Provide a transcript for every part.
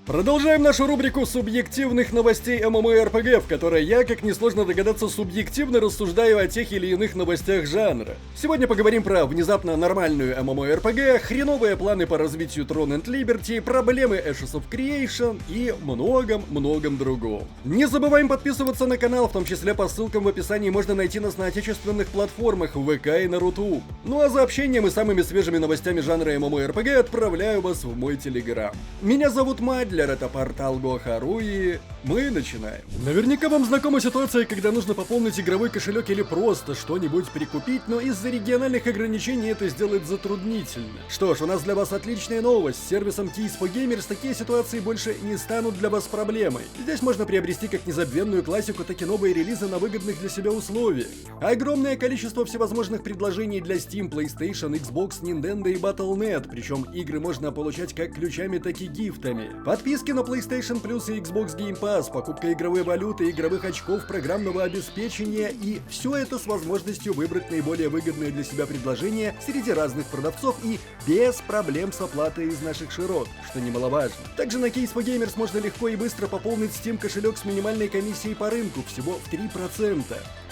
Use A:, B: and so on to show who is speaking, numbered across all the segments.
A: Продолжаем нашу рубрику субъективных новостей ММО-РПГ, в которой я, как несложно догадаться, субъективно рассуждаю о тех или иных новостях жанра. Сегодня поговорим про внезапно нормальную ММО-РПГ, хреновые планы по развитию Throne and Liberty, проблемы Ashes of Creation и многом другом. Не забываем подписываться на канал, в том числе по ссылкам в описании можно найти нас на отечественных платформах в ВК и на Рутуб. Ну а за общением и самыми свежими новостями жанра ММО-РПГ отправляю вас в мой телеграм. Меня зовут Мадлер, это портал Гохару, и мы начинаем. Наверняка вам знакома ситуация, когда нужно пополнить игровой кошелек или просто что-нибудь прикупить, но из-за региональных ограничений это сделать затруднительно. Что ж, у нас для вас отличная новость. С сервисом Keys for Gamers такие ситуации больше не станут для вас проблемой. Здесь можно приобрести как незабвенную классику, так и новые релизы на выгодных для себя условиях. Огромное количество всевозможных предложений для Steam, PlayStation, Xbox, Nintendo и Battle.net, причем игры можно получать как ключами, так и гифтами. Подписки на PlayStation Plus и Xbox Game Pass, покупка игровой валюты, игровых очков, программного обеспечения и все это с возможностью выбрать наиболее выгодное для себя предложение среди разных продавцов и без проблем с оплатой из наших широт, что немаловажно. Также на Keys for Gamers можно легко и быстро пополнить Steam кошелек с минимальной комиссией по рынку, всего в 3%.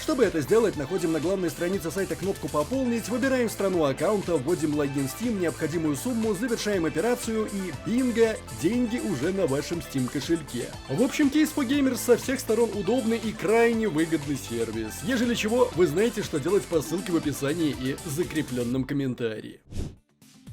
A: Чтобы это сделать, находим на главной странице сайта кнопку «Пополнить», выбираем страну аккаунта, вводим логин Steam, необходимую сумму, завершаем операцию и бинго, деньги уже на вашем Steam кошельке. В общем, Keys for Gamers со всех сторон удобный и крайне выгодный сервис. Ежели чего, вы знаете, что делать по ссылке в описании и закрепленном комментарии.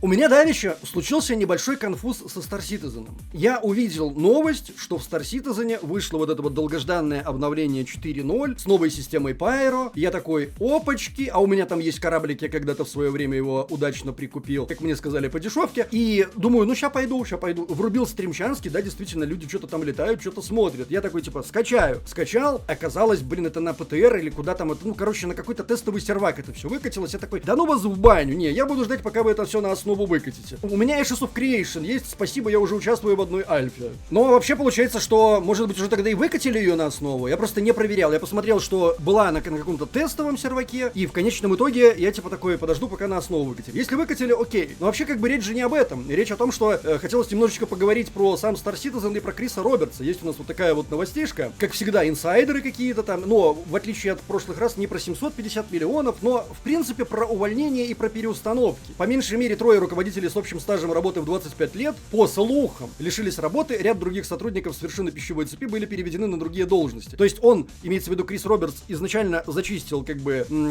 A: У меня давеча случился небольшой конфуз со Star Citizen. Я увидел новость, что в Star Citizen вышло вот это вот долгожданное обновление 4.0 с новой системой Pyro. Я такой, опачки, а у меня там есть кораблик, я когда-то в свое время его удачно прикупил, как мне сказали, по дешевке. И думаю, ну ща пойду. Врубил стримчанский, да, действительно, люди что-то там летают, что-то смотрят. Я такой, типа, скачаю. Скачал, оказалось, это на ПТР или куда там, это, на какой-то тестовый сервак это все выкатилось. Я такой, да ну вас в баню, не, я буду ждать, пока вы это все на основу выкатите. У меня Ashes of Creation есть, спасибо, я уже участвую в одной альфе. Но вообще получается, что, может быть, уже тогда и выкатили ее на основу. Я просто не проверял. Я посмотрел, что была на каком-то тестовом серваке, и в конечном итоге я типа такой подожду, пока на основу выкатили. Если выкатили, окей. Но вообще речь же не об этом. Речь о том, что хотелось немножечко поговорить про сам Star Citizen и про Криса Робертса. Есть у нас вот такая вот новостишка. Как всегда, инсайдеры какие-то там, но в отличие от прошлых раз не про 750 миллионов, но в принципе про увольнение и про переустановки. По меньшей мере трое руководителей с общим стажем работы в 25 лет, по слухам, лишились работы, ряд других сотрудников с вершины пищевой цепи были переведены на другие должности. То есть он, имеется в виду Крис Робертс, изначально зачистил,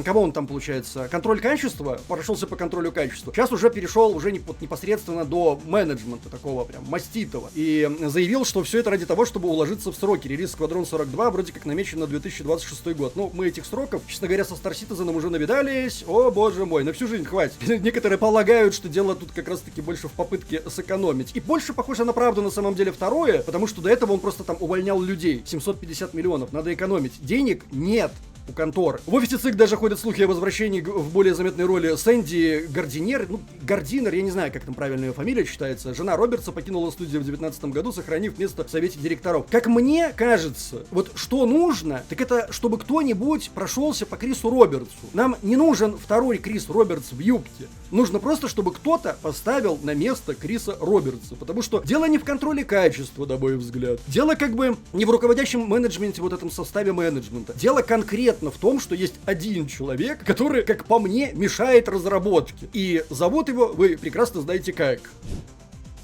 A: кого он там, получается, контроль качества, прошелся по контролю качества. Сейчас уже перешел уже непосредственно до менеджмента такого прям маститого. И заявил, что все это ради того, чтобы уложиться в сроки. Релиз Сквадрон 42 вроде как намечен на 2026 год. Ну, мы этих сроков, честно говоря, со Star Citizen уже навидались. О, боже мой, на всю жизнь хватит. Некоторые полагают, что дело тут как раз-таки больше в попытке сэкономить. И больше похоже на правду на самом деле второе, потому что до этого он просто там увольнял людей. 750 миллионов, надо экономить. Денег нет у конторы. В офисе ЦИК даже ходят слухи о возвращении в более заметной роли Сэнди Гардинер. Гардинер, я не знаю, как там правильная ее фамилия читается. Жена Робертса покинула студию в 2019 году, сохранив место в совете директоров. Как мне кажется, вот что нужно, так это, чтобы кто-нибудь прошелся по Крису Робертсу. Нам не нужен второй Крис Робертс в юбке. Нужно просто, чтобы кто-то поставил на место Криса Робертса. Потому что дело не в контроле качества, на мой взгляд. Дело не в руководящем менеджменте, вот этом составе менеджмента. Дело конкретно в том, что есть один человек, который, как по мне, мешает разработке. И зовут его, вы прекрасно знаете как.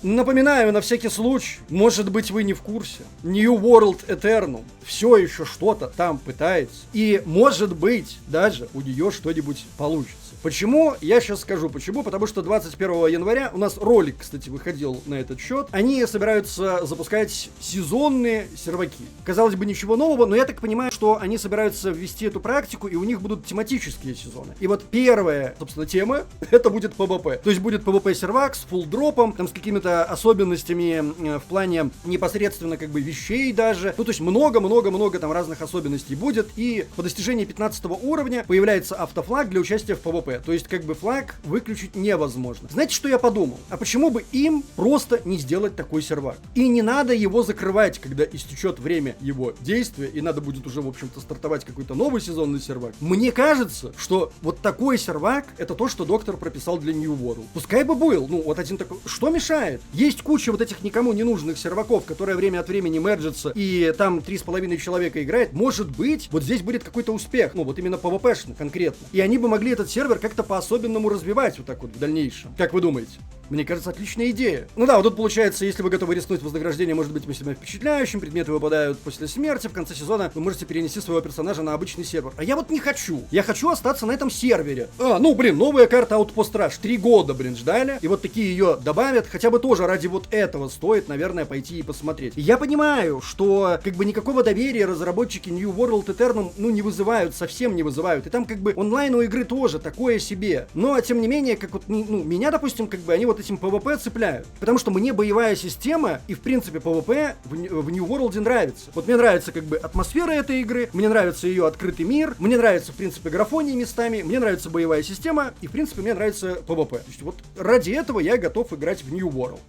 A: Напоминаю на всякий случай, может быть вы не в курсе, New World Eternal все еще что-то там пытается. И может быть даже у нее что-нибудь получится. Почему? Я сейчас скажу почему. Потому что 21 января у нас ролик, кстати, выходил на этот счет. Они собираются запускать сезонные серваки. Казалось бы, ничего нового, но я так понимаю, что они собираются ввести эту практику, и у них будут тематические сезоны. И вот первая, собственно, тема, это будет PvP. То есть будет PvP сервак с фулл-дропом, там с какими-то особенностями в плане непосредственно вещей даже. Ну, то есть много там разных особенностей будет. И по достижении 15 уровня появляется автофлаг для участия в PvP. ПВП. То есть, как бы, флаг выключить невозможно. Знаете, что я подумал? А почему бы им просто не сделать такой сервак? И не надо его закрывать, когда истечет время его действия, и надо будет уже, в общем-то, стартовать какой-то новый сезонный сервак. Мне кажется, что вот такой сервак — это то, что доктор прописал для New World. Пускай бы был, ну, вот один такой. Что мешает? Есть куча вот этих никому не нужных серваков, которые время от времени мерджатся, и там 3,5 человека играет. Может быть, вот здесь будет какой-то успех, ну, вот именно PvP-шно конкретно. И они бы могли этот сервер как-то по-особенному развивать вот так вот в дальнейшем. Как вы думаете? Мне кажется, отличная идея. Ну да, вот тут получается, если вы готовы рискнуть, вознаграждение может быть максимально впечатляющим, предметы выпадают после смерти, в конце сезона вы можете перенести своего персонажа на обычный сервер. А я вот не хочу. Я хочу остаться на этом сервере. Новая карта Outpost Rush. 3 года, ждали. И вот такие ее добавят. Хотя бы тоже ради вот этого стоит, наверное, пойти и посмотреть. И я понимаю, что как бы никакого доверия разработчики New World Eternum, не вызывают, совсем не вызывают. И там как бы онлайн у игры тоже такое себе. Но, тем не менее, как вот, меня, допустим, как бы они вот этим PvP цепляют. Потому что мне боевая система и, в принципе, PvP в New World нравится. Вот мне нравится, как бы, атмосфера этой игры, мне нравится ее открытый мир, мне нравится, в принципе, графония местами, мне нравится боевая система, и, в принципе, мне нравится PvP. То есть, вот ради этого я готов играть в New World.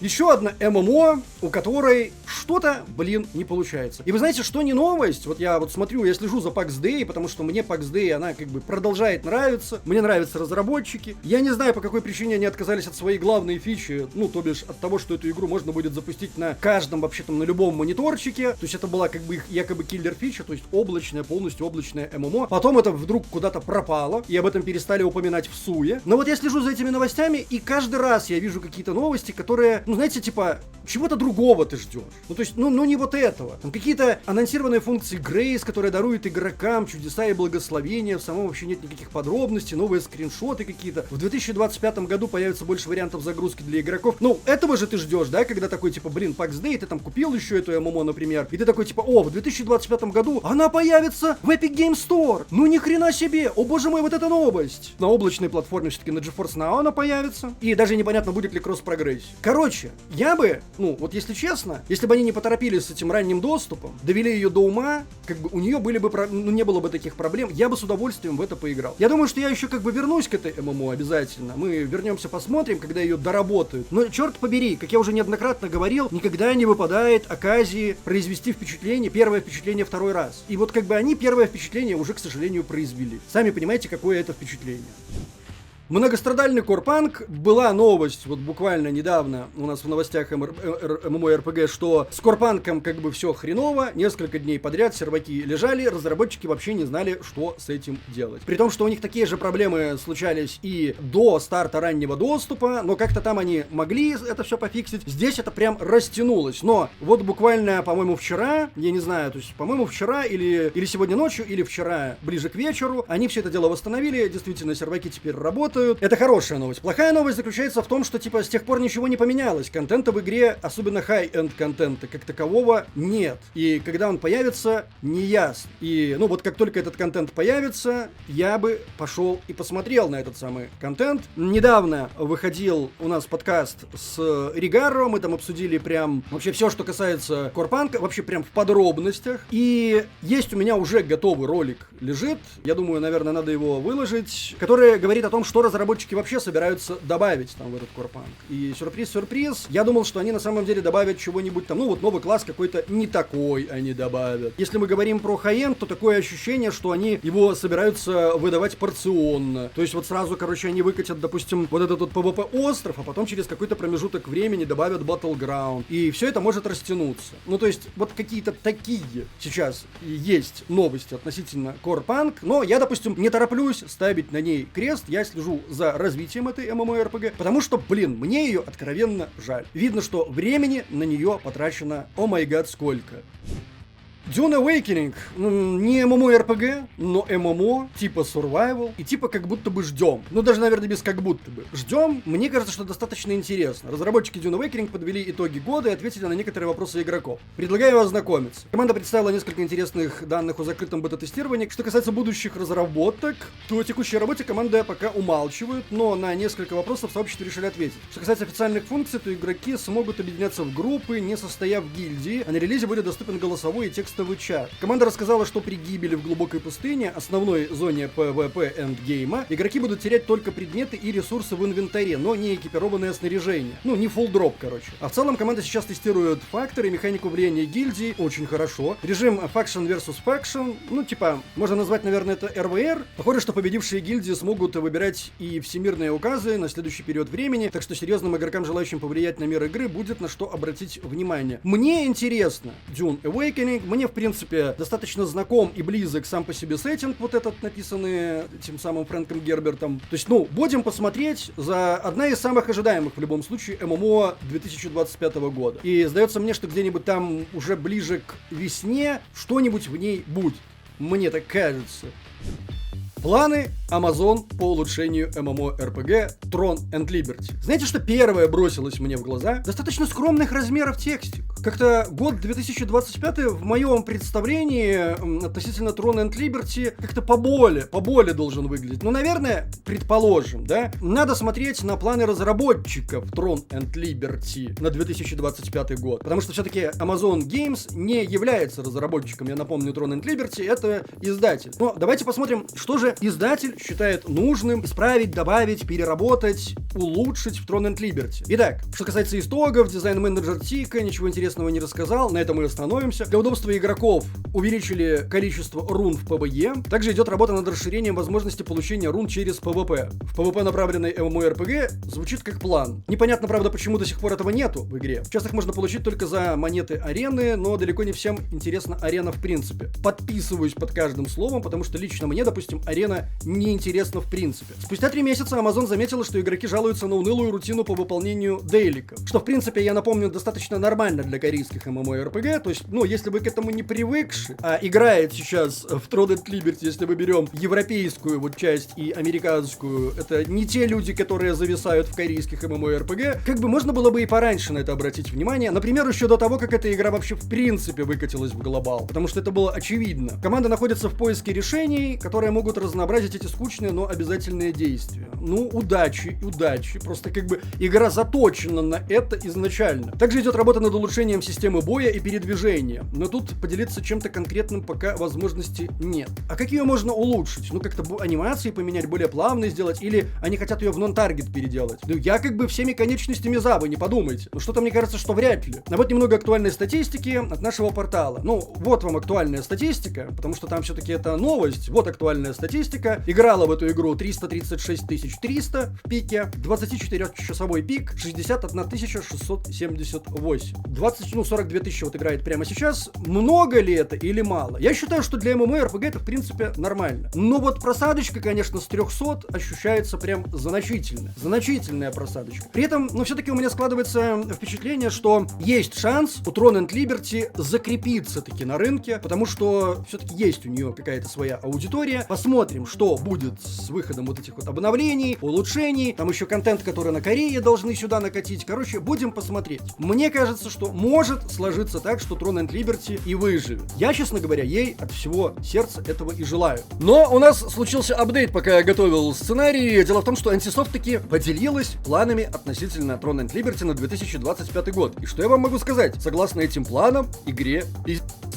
A: Еще одна ММО, у которой что-то, не получается. И вы знаете, что не новость? Вот я вот смотрю, я слежу за PAX Day, потому что мне PAX Day, она как бы продолжает нравиться. Мне нравятся разработчики. Я не знаю, по какой причине они отказались от своей главной фичи, то бишь от того, что эту игру можно будет запустить на каждом, вообще там, на любом мониторчике. То есть это была как бы их якобы киллер-фича, то есть облачная, полностью облачная ММО. Потом это вдруг куда-то пропало, и об этом перестали упоминать в СУЕ. Но вот я слежу за этими новостями, и каждый раз я вижу какие-то новости, которые, знаете, типа, чего-то другого ты ждешь. То есть, не вот этого. Там какие-то анонсированные функции Грейс, которые даруют игрокам чудеса и благословения. В самом вообще нет никаких подробностей, новые скриншоты какие-то. В 2025 году появится больше вариантов загрузки для игроков. Этого же ты ждешь, да, когда такой, типа, PAX Day, ты там купил еще эту ММО, например, и ты такой, типа, в 2025 году она появится в Epic Game Store. Ни хрена себе, о боже мой, вот это новость. На облачной платформе все-таки на GeForce Now она появится. И даже непонятно, будет ли кросс-прогрессия. Короче, я бы, вот если честно, если бы они не поторопились с этим ранним доступом, довели ее до ума, как бы у нее были бы, не было бы таких проблем, я бы с удовольствием в это поиграл. Я думаю, что я еще как бы вернусь к этой ММО обязательно. Мы вернемся, посмотрим, когда ее доработают. Но черт побери, как я уже неоднократно говорил, никогда не выпадает оказии произвести впечатление, первое впечатление второй раз. И вот как бы они первое впечатление уже, к сожалению, произвели. Сами понимаете, какое это впечатление. Многострадальный Корпанк. Была новость вот буквально недавно у нас в новостях MMORPG, что с Корпанком как бы все хреново, несколько дней подряд серваки лежали, разработчики вообще не знали, что с этим делать. При том, что у них такие же проблемы случались и до старта раннего доступа, но как-то там они могли это все пофиксить. Здесь это прям растянулось. Но вот буквально, по-моему, вчера, я не знаю, то есть, по-моему, вчера или сегодня ночью, или вчера ближе к вечеру, они все это дело восстановили, действительно, серваки теперь работают. Это хорошая новость. Плохая новость заключается в том, что, типа, с тех пор ничего не поменялось. Контента в игре, особенно хай-энд контента, как такового, нет. И когда он появится, не ясно. И, вот как только этот контент появится, я бы пошел и посмотрел на этот самый контент. Недавно выходил у нас подкаст с Ригаро, мы там обсудили прям вообще все, что касается Корпанка, вообще прям в подробностях. И есть у меня уже готовый ролик, лежит, я думаю, наверное, надо его выложить, который говорит о том, что разработчики вообще собираются добавить там в этот Корпанк. И сюрприз, я думал, что они на самом деле добавят чего-нибудь там, новый класс какой-то не такой они добавят. Если мы говорим про хай-энд, то такое ощущение, что они его собираются выдавать порционно. То есть вот сразу, они выкатят, допустим, вот этот вот PvP-остров, а потом через какой-то промежуток времени добавят Battleground. И все это может растянуться. То есть вот какие-то такие сейчас есть новости относительно Корпанк, но я, допустим, не тороплюсь ставить на ней крест, я слежу за развитием этой MMORPG, потому что, мне ее откровенно жаль. Видно, что времени на нее потрачено, о май гад, сколько. Dune Awakening, не MMORPG, но ММО, типа Survival, и типа как будто бы ждем. Даже, наверное, без как будто бы. Ждем, мне кажется, что достаточно интересно. Разработчики Dune Awakening подвели итоги года и ответили на некоторые вопросы игроков. Предлагаю ознакомиться. Команда представила несколько интересных данных о закрытом бета-тестировании. Что касается будущих разработок, то о текущей работе команда пока умалчивают, но на несколько вопросов сообщество решили ответить. Что касается официальных функций, то игроки смогут объединяться в группы, не состояв в гильдии, а на релизе будет доступен голосовой и текстовый текстовый чат. Команда рассказала, что при гибели в глубокой пустыне, основной зоне PvP эндгейма, игроки будут терять только предметы и ресурсы в инвентаре, но не экипированное снаряжение. Ну, не full дроп, короче. А в целом команда сейчас тестирует факторы и механику влияния гильдии очень хорошо. Режим Faction vs Faction, ну, типа, можно назвать, наверное, это РВР. Похоже, что победившие гильдии смогут выбирать и всемирные указы на следующий период времени, так что серьезным игрокам, желающим повлиять на мир игры, будет на что обратить внимание. Мне интересно Dune Awakening, мне, в принципе, достаточно знаком и близок сам по себе сеттинг, вот этот, написанный тем самым Фрэнком Гербертом. То есть, ну, будем посмотреть за одна из самых ожидаемых, в любом случае, ММО 2025 года. И сдается мне, что где-нибудь там уже ближе к весне что-нибудь в ней будет. Мне так кажется. Планы Amazon по улучшению MMORPG Throne and Liberty. Знаете, что первое бросилось мне в глаза? Достаточно скромных размеров текстик. Как-то год 2025 в моем представлении относительно Throne and Liberty как-то поболее должен выглядеть. Ну, наверное, предположим, да? Надо смотреть на планы разработчиков Throne and Liberty на 2025 год. Потому что все-таки Amazon Games не является разработчиком. Я напомню, Throne and Liberty — это издатель. Но давайте посмотрим, что же издатель считает нужным исправить, добавить, переработать, улучшить в Throne and Liberty. Итак, что касается истогов, дизайн-менеджер Тика ничего интересного не рассказал, на этом мы остановимся. Для удобства игроков увеличили количество рун в PvE. Также идет работа над расширением возможности получения рун через PvP. В PvP направленный MMORPG звучит как план. Непонятно, правда, почему до сих пор этого нету в игре. Сейчас их можно получить только за монеты арены, но далеко не всем интересна арена в принципе. Подписываюсь под каждым словом, потому что лично мне, допустим, арена неинтересна в принципе. Спустя 3 месяца Amazon заметила, что игроки жалуются на унылую рутину по выполнению дейликов. Что, в принципе, я напомню, достаточно нормально для корейских MMORPG. То есть, ну, если вы к этому не привыкши, а играет сейчас в Throne and Liberty, если мы берем европейскую вот часть и американскую, это не те люди, которые зависают в корейских MMORPG, как бы можно было бы и пораньше на это обратить внимание. Например, еще до того, как эта игра вообще в принципе выкатилась в глобал. Потому что это было очевидно. Команда находится в поиске решений, которые могут разнообразить эти скучные, но обязательные действия. Ну, удачи. Просто как бы игра заточена на это изначально. Также идет работа над улучшением системы боя и передвижения. Но тут поделиться чем-то конкретным пока возможности нет. А как ее можно улучшить? Ну, как-то анимации поменять, более плавной сделать? Или они хотят ее в нон-таргет переделать? Ну, я как бы всеми конечностями за, вы не подумайте. Ну, что-то мне кажется, что вряд ли. А вот немного актуальной статистики от нашего портала. Ну, вот вам актуальная статистика, потому что там все-таки это новость. Вот актуальная статистика. Играла в эту игру 336 300 в пике, 24-часовой пик 61 678. 42 тысячи вот играет прямо сейчас. Много ли это или мало? Я считаю, что для MMORPG это в принципе нормально. Но вот просадочка, конечно, с 300 ощущается прям значительно. Значительная просадочка. При этом, ну, все-таки у меня складывается впечатление, что есть шанс у Throne and Liberty закрепиться таки на рынке, потому что все-таки есть у нее какая-то своя аудитория. Посмотрим, что будет с выходом вот этих вот обновлений, улучшений. Там еще контент, который на Корее должны сюда накатить. Короче, будем посмотреть. Мне кажется, что может сложиться так, что Throne and Liberty и выживет. Я, честно говоря, ей от всего сердца этого и желаю. Но у нас случился апдейт, пока я готовил сценарий. Дело в том, что Antisoft таки поделилась планами относительно Throne and Liberty на 2025 год. И что я вам могу сказать? Согласно этим планам, игре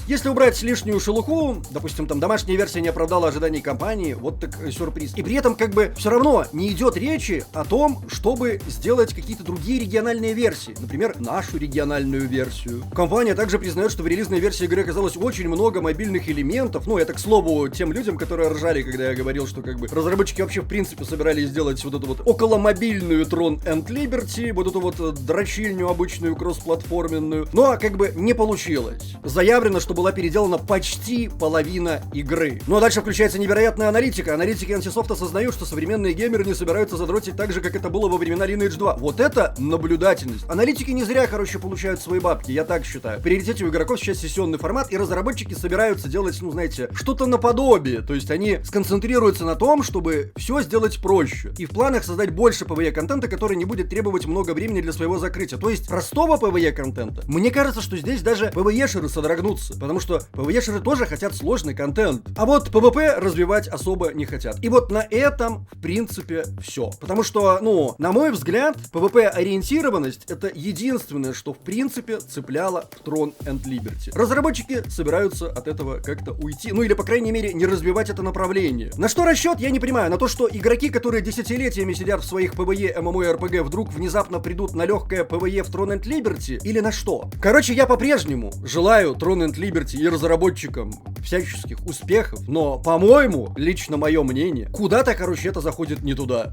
A: если убрать лишнюю шелуху, допустим, там домашняя версия не оправдала ожиданий компании, вот так сюрприз. И при этом как бы все равно не идет речи о том, чтобы сделать какие-то другие региональные версии. Например, нашу региональную версию. Компания также признает, что в релизной версии игры оказалось очень много мобильных элементов. Ну, это, к слову, тем людям, которые ржали, когда я говорил, что как бы разработчики вообще в принципе собирались сделать вот эту вот околомобильную Throne and Liberty, вот эту вот дрочильню обычную кроссплатформенную. Но как бы не получилось. Заявлено, что была переделана почти половина игры. Ну а дальше включается невероятная аналитика. Аналитики Antisoft осознают, что современные геймеры не собираются задротить так же, как это было во времена Lineage 2. Вот это наблюдательность. Аналитики не зря, короче, получают свои бабки, я так считаю. В приоритете у игроков сейчас сессионный формат, и разработчики собираются делать, ну знаете, что-то наподобие. То есть они сконцентрируются на том, чтобы все сделать проще. И в планах создать больше PvE-контента, который не будет требовать много времени для своего закрытия. То есть простого PvE-контента. Мне кажется, что здесь даже PvE-шеры содрогнутся. Потому что PvE-шеры тоже хотят сложный контент. А вот PvP развивать особо особо не хотят. И вот на этом, в принципе, все. Потому что, ну, на мой взгляд, PvP-ориентированность — это единственное, что, в принципе, цепляло в Throne and Liberty. Разработчики собираются от этого как-то уйти, ну или, по крайней мере, не развивать это направление. На что расчет, я не понимаю. На то, что игроки, которые десятилетиями сидят в своих PvE, MMORPG, вдруг внезапно придут на легкое PvE в Throne and Liberty? Или на что? Короче, я по-прежнему желаю Throne and Liberty и разработчикам всяческих успехов, но, по-моему, лично мое мнение, куда-то, короче, это заходит не туда.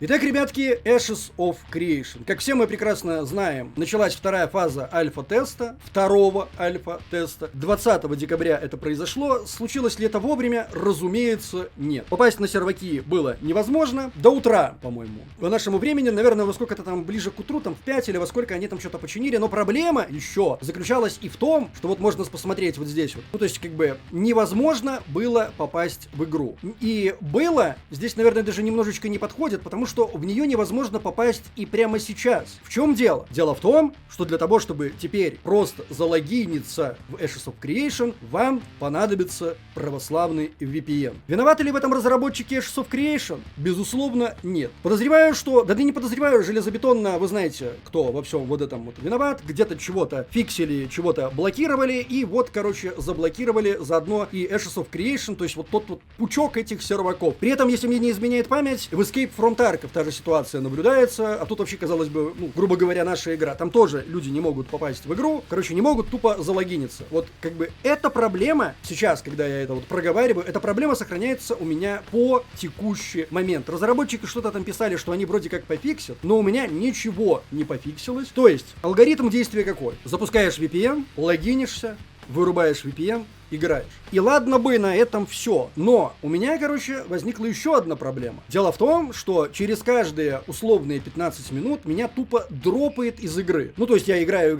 A: Итак, ребятки, Ashes of Creation. Как все мы прекрасно знаем, началась вторая фаза альфа-теста, второго альфа-теста. 20 декабря это произошло. Случилось ли это вовремя? Разумеется, нет. Попасть на серваки было невозможно. До утра, по-моему. По нашему времени, наверное, во сколько-то там ближе к утру, там в 5 или во сколько они там что-то починили. Но проблема еще заключалась и в том, что вот можно посмотреть вот здесь вот. Ну, то есть, как бы, невозможно было попасть в игру. И было, здесь, наверное, даже немножечко не подходит, потому что в нее невозможно попасть и прямо сейчас. В чем дело? Дело в том, что для того, чтобы теперь просто залогиниться в Ashes of Creation, вам понадобится православный VPN. Виноваты ли в этом разработчики Ashes of Creation? Безусловно, нет. Подозреваю, что... Да не подозреваю, железобетонно, вы знаете, кто во всем вот этом вот виноват. Где-то чего-то фиксили, чего-то блокировали, и вот, короче, заблокировали заодно и Ashes of Creation, то есть вот тот вот пучок этих серваков. При этом, если мне не изменяет память, в Escape from Tarkov та же ситуация наблюдается, а тут вообще, казалось бы, ну, грубо говоря, наша игра. Там тоже люди не могут попасть в игру, короче, не могут тупо залогиниться. Вот, как бы, эта проблема, сейчас, когда я это вот проговариваю, эта проблема сохраняется у меня по текущий момент. Разработчики что-то там писали, что они вроде как пофиксят, но у меня ничего не пофиксилось. То есть, алгоритм действия какой? Запускаешь VPN, логинишься, вырубаешь VPN, играешь. И ладно бы на этом все, но у меня, короче, возникла еще одна проблема. Дело в том, что через каждые условные 15 минут меня тупо дропает из игры. Ну, то есть я играю,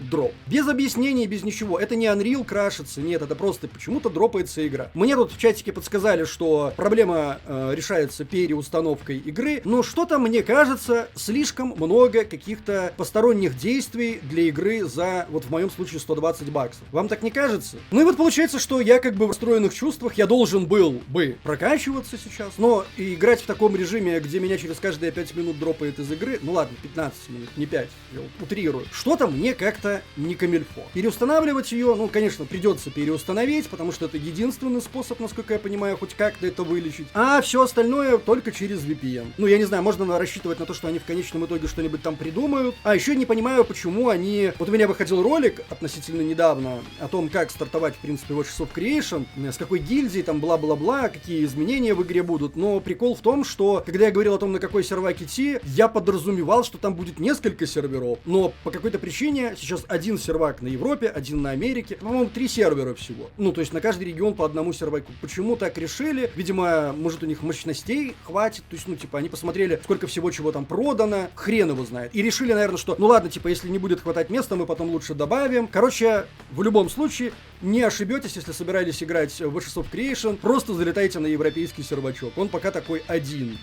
A: дроп. Без объяснений, без ничего. Это не Unreal крашится, нет, это просто почему-то дропается игра. Мне тут в чатике подсказали, что проблема решается переустановкой игры, но что-то, мне кажется, слишком много каких-то посторонних действий для игры за, вот в моем случае, 120 баксов. Вам так не кажется? Ну и вот получается, что я как бы в расстроенных чувствах, я должен был бы прокачиваться сейчас, но и играть в таком режиме, где меня через каждые 5 минут дропает из игры, ну ладно, 15 минут, не 5, я утрирую, что-то мне как-то не камильфо. Переустанавливать ее, ну, конечно, придется переустановить, потому что это единственный способ, насколько я понимаю, хоть как-то это вылечить, а все остальное только через VPN. Ну, я не знаю, можно рассчитывать на то, что они в конечном итоге что-нибудь там придумают, а еще не понимаю, почему они... Вот у меня выходил ролик относительно недавно о том, как стартовать, в принципе, в Ashes of Creation, с какой гильдии, там, бла-бла-бла, какие изменения в игре будут, но прикол в том, что, когда я говорил о том, на какой сервак идти, я подразумевал, что там будет несколько серверов, но по какой-то причине сейчас один сервак на Европе, один на Америке, по-моему, 3 сервера всего. Ну, то есть на каждый регион по одному серваку. Почему так решили? Видимо, может, у них мощностей хватит, то есть, ну, типа, они посмотрели, сколько всего чего там продано, хрен его знает, и решили, наверное, что, ну ладно, типа, если не будет хватать места, мы потом лучше добавим. Короче, в любом случае, не ошибетесь, если собирались играть в Ashes of Creation, просто залетайте на европейский сервачок. Он пока такой один.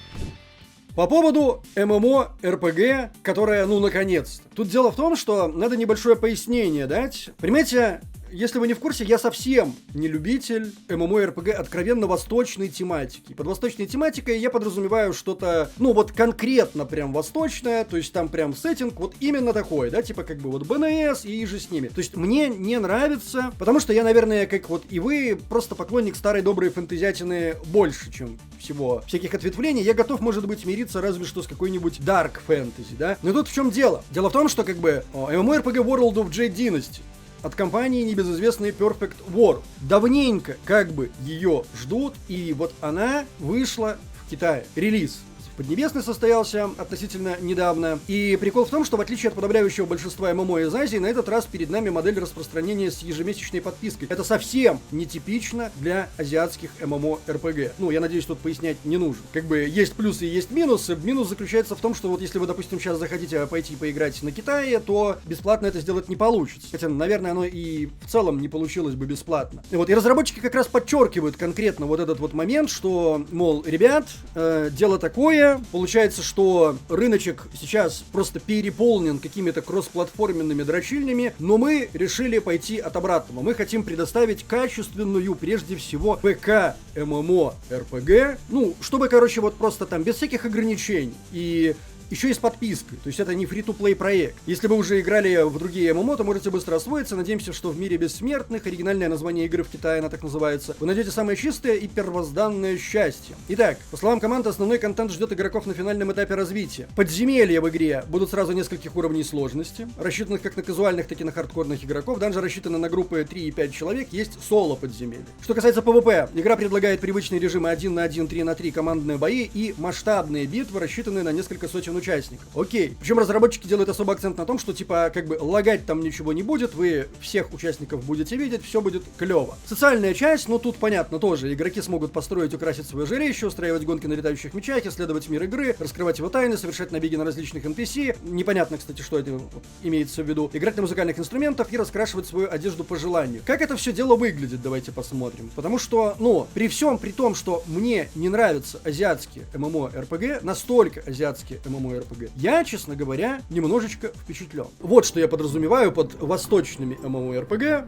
A: По поводу MMORPG, которая, ну, наконец-то. Тут дело в том, что надо небольшое пояснение дать. Понимаете, если вы не в курсе, я совсем не любитель MMORPG откровенно восточной тематики. Под восточной тематикой я подразумеваю что-то, ну вот конкретно прям восточное, то есть там прям сеттинг вот именно такой, да, типа как бы вот БНС и же с ними. То есть мне не нравится, потому что я, наверное, как вот и вы, просто поклонник старой доброй фэнтезиатины больше, чем всего всяких ответвлений. Я готов, может быть, мириться разве что с какой-нибудь Dark Fantasy, да. Но тут в чем дело? Дело в том, что как бы MMORPG World of Jade Dynasty от компании небезызвестной Perfect World. Давненько как бы ее ждут, и вот она вышла в Китае. Релиз в Поднебесной состоялся относительно недавно. И прикол в том, что в отличие от подавляющего большинства ММО из Азии, на этот раз перед нами модель распространения с ежемесячной подпиской. Это совсем нетипично для азиатских ММО-РПГ. Ну, я надеюсь, тут пояснять не нужно. Как бы есть плюсы и есть минусы. Минус заключается в том, что вот если вы, допустим, сейчас захотите пойти поиграть на Китае, то бесплатно это сделать не получится. Хотя, наверное, оно и в целом не получилось бы бесплатно. И вот, и разработчики как раз подчеркивают конкретно вот этот вот момент, что, мол, ребят, дело такое, РПГ. Получается, что рыночек сейчас просто переполнен какими-то кроссплатформенными дрочильнями, но мы решили пойти от обратного. Мы хотим предоставить качественную, прежде всего, ПК ММО РПГ. Ну, чтобы, короче, вот просто там без всяких ограничений. И еще и с подпиской, то есть это не фри-то-плей проект. Если вы уже играли в другие ММО, то можете быстро освоиться. Надеемся, что в мире бессмертных, оригинальное название игры в Китае, она так называется, вы найдете самое чистое и первозданное счастье. Итак, по словам команды, основной контент ждет игроков на финальном этапе развития. Подземелья в игре будут сразу нескольких уровней сложности, рассчитанных как на казуальных, так и на хардкорных игроков. Данжи рассчитаны на группы 3 и 5 человек, есть соло подземелья. Что касается PvP, игра предлагает привычные режимы 1 на 1, 3 на 3, командные бои и масштабные битвы, рассчитанные на несколько сотен участников. Окей. Причем разработчики делают особый акцент на том, что типа как бы лагать там ничего не будет, вы всех участников будете видеть, все будет клево. Социальная часть, ну тут понятно тоже, игроки смогут построить, украсить свое жилище, устраивать гонки на летающих мечах, исследовать мир игры, раскрывать его тайны, совершать набеги на различных NPC, непонятно, кстати, что это имеется в виду, играть на музыкальных инструментах и раскрашивать свою одежду по желанию. Как это все дело выглядит, давайте посмотрим. Потому что, ну, при том, что мне не нравятся азиатские ММО-РПГ, настолько азиатские ММО-РПГ, я, честно говоря, немножечко впечатлен. Вот что я подразумеваю под восточными ММО-РПГ.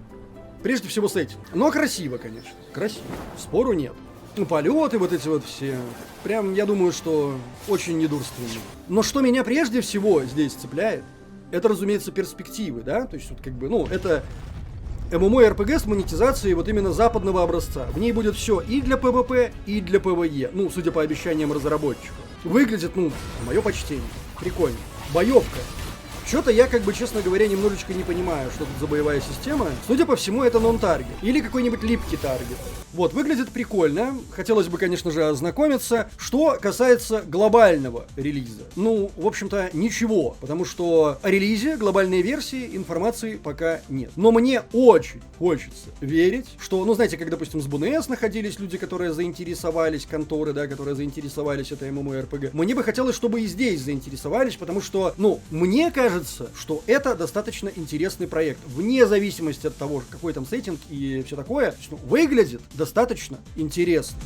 A: Прежде всего с этим. Но красиво, конечно. Красиво. Спору нет. Ну, полеты вот эти вот все. Прям, я думаю, что очень недурственные. Но что меня прежде всего здесь цепляет, это, разумеется, перспективы, да? То есть, вот как бы, ну, это ММО-РПГ с монетизацией вот именно западного образца. В ней будет все и для ПВП, и для ПВЕ. Ну, судя по обещаниям разработчиков. Выглядит, ну, мое почтение. Прикольно. Боевка. Что-то я, как бы, честно говоря, немножечко не понимаю, что тут за боевая система. Судя по всему, это нон-таргет. Или какой-нибудь липкий таргет. Вот, выглядит прикольно. Хотелось бы, конечно же, ознакомиться. Что касается глобального релиза. Ну, в общем-то, ничего. Потому что о релизе, глобальной версии информации пока нет. Но мне очень хочется верить, что, ну, знаете, как, допустим, с БНС находились люди, которые заинтересовались, конторы, да, которые заинтересовались этой ММО-РПГ. Мне бы хотелось, чтобы и здесь заинтересовались, потому что, ну, мне кажется, что это достаточно интересный проект. Вне зависимости от того, какой там сеттинг и все такое, выглядит достаточно интересно.